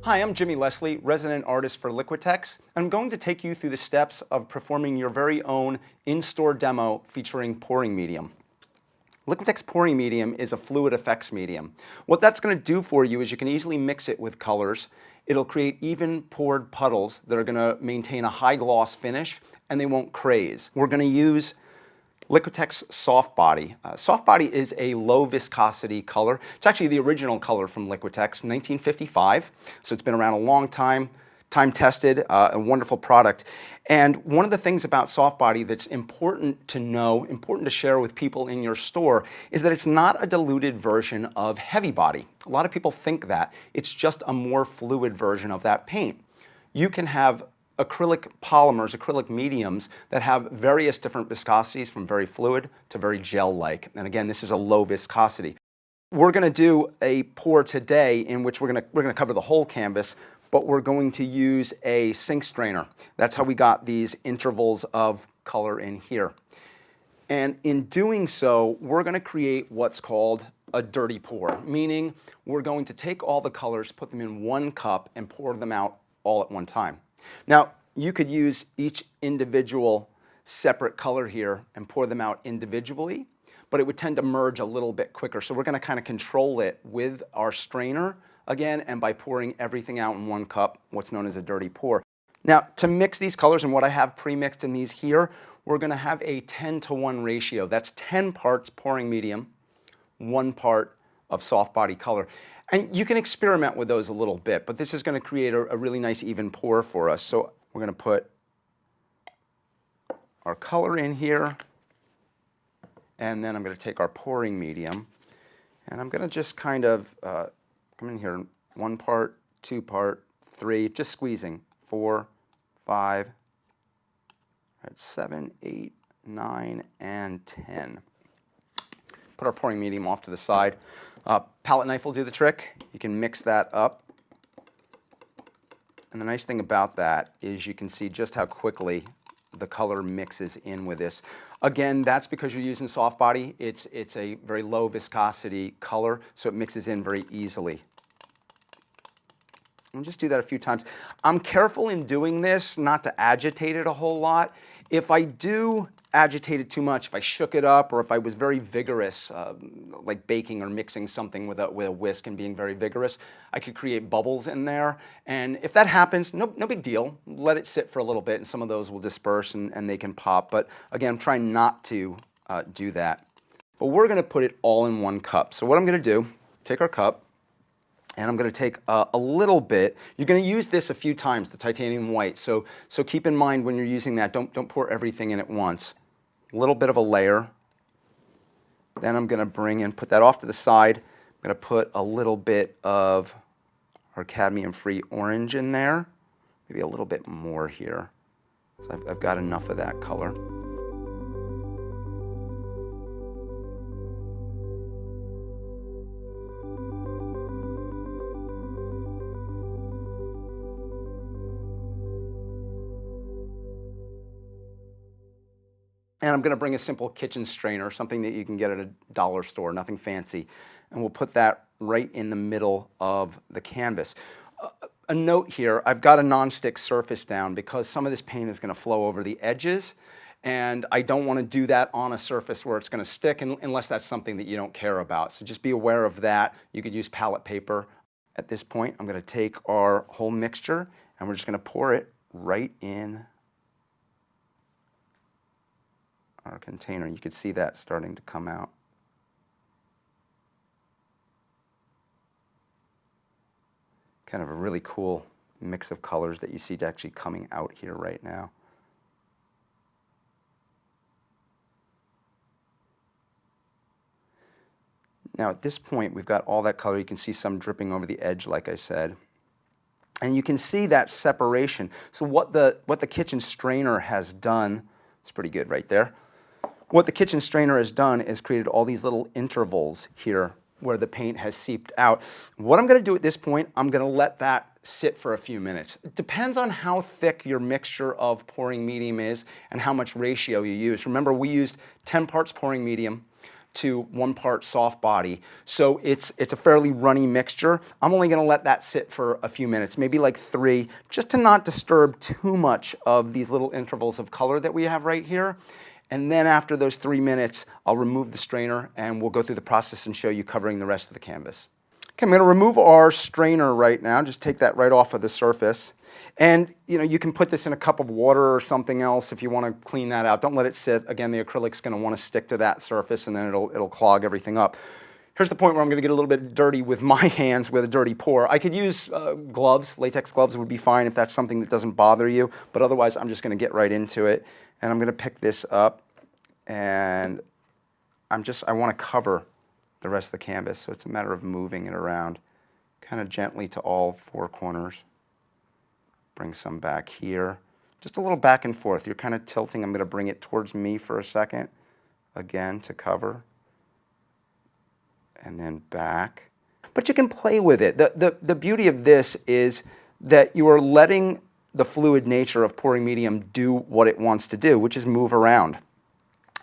Hi, I'm Jimmy Leslie, resident artist for Liquitex. I'm going to take you through the steps of performing your very own in-store demo featuring pouring medium. Liquitex pouring medium is a fluid effects medium. What that's going to do for you is you can easily mix it with colors. It'll create even poured puddles that are going to maintain a high gloss finish and they won't craze. We're going to use Liquitex Soft Body. Soft Body is a low viscosity color. It's actually the original color from Liquitex, 1955. So it's been around a long time, time tested, a wonderful product. And one of the things about Soft Body that's important to know, important to share with people in your store, is that it's not a diluted version of Heavy Body. A lot of people think that. It's just a more fluid version of that paint. You can have acrylic polymers, acrylic mediums that have various different viscosities from very fluid to very gel-like. And again, this is a low viscosity. We're going to do a pour today in which we're going to cover the whole canvas, but we're going to use a sink strainer. That's how we got these intervals of color in here. And in doing so, we're going to create what's called a dirty pour, meaning we're going to take all the colors, put them in one cup, and pour them out all at one time. Now, you could use each individual separate color here and pour them out individually, but it would tend to merge a little bit quicker. So we're going to kind of control it with our strainer again, and by pouring everything out in one cup, what's known as a dirty pour. Now, to mix these colors and what I have pre-mixed in these here, we're going to have a 10-to-1 ratio. That's 10 parts pouring medium, 1 part of soft body color. And you can experiment with those a little bit, but this is going to create a really nice even pour for us. So we're going to put our color in here, and then I'm going to take our pouring medium, and I'm going to just kind of come in here, 1 part, 2 part, 3, just squeezing, 4, 5, 7, 8, 9, and 10. Put our pouring medium off to the side. Palette knife will do the trick. You can mix that up. And the nice thing about that is you can see just how quickly the color mixes in with this. Again, that's because you're using soft body. It's a very low viscosity color, so it mixes in very easily. And just do that a few times. I'm careful in doing this not to agitate it a whole lot. If I do agitate it too much, if I shook it up, or if I was very vigorous, like baking or mixing something with a whisk and being very vigorous, I could create bubbles in there. And if that happens, no big deal. Let it sit for a little bit, and some of those will disperse and they can pop. But again, I'm trying not to do that. But we're going to put it all in 1 cup. So what I'm going to do, take our cup, and I'm going to take a little bit. You're going to use this a few times, the titanium white. So keep in mind when you're using that, don't pour everything in at once. A little bit of a layer. Then I'm going to bring in, put that off to the side. I'm going to put a little bit of our cadmium-free orange in there. Maybe a little bit more here. So I've got enough of that color. And I'm going to bring a simple kitchen strainer, something that you can get at a dollar store, nothing fancy. And we'll put that right in the middle of the canvas. A note here, I've got a non-stick surface down because some of this paint is going to flow over the edges. And I don't want to do that on a surface where it's going to stick unless that's something that you don't care about. So just be aware of that. You could use palette paper. At this point, I'm going to take our whole mixture and we're just going to pour it right in our container. You can see that starting to come out. Kind of a really cool mix of colors that you see actually coming out here right now. Now at this point we've got all that color. You can see some dripping over the edge, like I said. And you can see that separation. So what the kitchen strainer has done, it's pretty good right there. What the kitchen strainer has done is created all these little intervals here where the paint has seeped out. What I'm going to do at this point, I'm going to let that sit for a few minutes. It depends on how thick your mixture of pouring medium is and how much ratio you use. Remember, we used 10 parts pouring medium, to 1 part soft body. So it's a fairly runny mixture. I'm only gonna let that sit for a few minutes, maybe like 3, just to not disturb too much of these little intervals of color that we have right here. And then after those 3 minutes, I'll remove the strainer and we'll go through the process and show you covering the rest of the canvas. Okay, I'm going to remove our strainer right now, just take that right off of the surface. And you can put this in a cup of water or something else if you want to clean that out. Don't let it sit. Again, the acrylic's going to want to stick to that surface and then it'll clog everything up. Here's the point where I'm going to get a little bit dirty with my hands with a dirty pour. I could use gloves. Latex gloves would be fine if that's something that doesn't bother you, but otherwise I'm just going to get right into it. And I'm going to pick this up and I want to cover the rest of the canvas, so it's a matter of moving it around kind of gently to all 4 corners. Bring some back here. Just a little back and forth. You're kind of tilting. I'm going to bring it towards me for a second, again, to cover. And then back. But you can play with it. The beauty of this is that you are letting the fluid nature of pouring medium do what it wants to do, which is move around.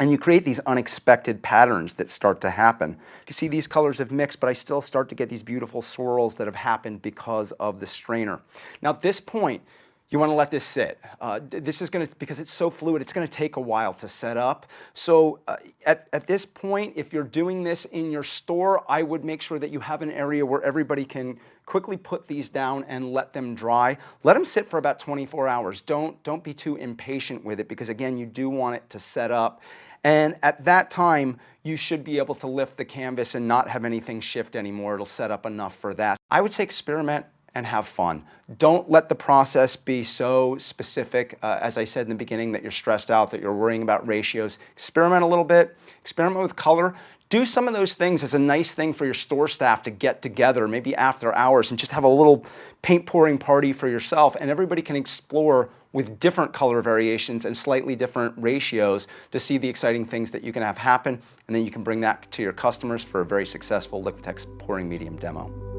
And you create these unexpected patterns that start to happen. You can see these colors have mixed, but I still start to get these beautiful swirls that have happened because of the strainer. Now at this point, you want to let this sit. This is going to, because it's so fluid, it's going to take a while to set up. So at this point, if you're doing this in your store, I would make sure that you have an area where everybody can quickly put these down and let them dry. Let them sit for about 24 hours. Don't be too impatient with it because again, you do want it to set up. And at that time, you should be able to lift the canvas and not have anything shift anymore. It'll set up enough for that. I would say experiment and have fun. Don't let the process be so specific, as I said in the beginning, that you're stressed out, that you're worrying about ratios. Experiment a little bit, experiment with color. Do some of those things as a nice thing for your store staff to get together, maybe after hours, and just have a little paint pouring party for yourself, and everybody can explore with different color variations and slightly different ratios to see the exciting things that you can have happen, and then you can bring that to your customers for a very successful Liquitex pouring medium demo.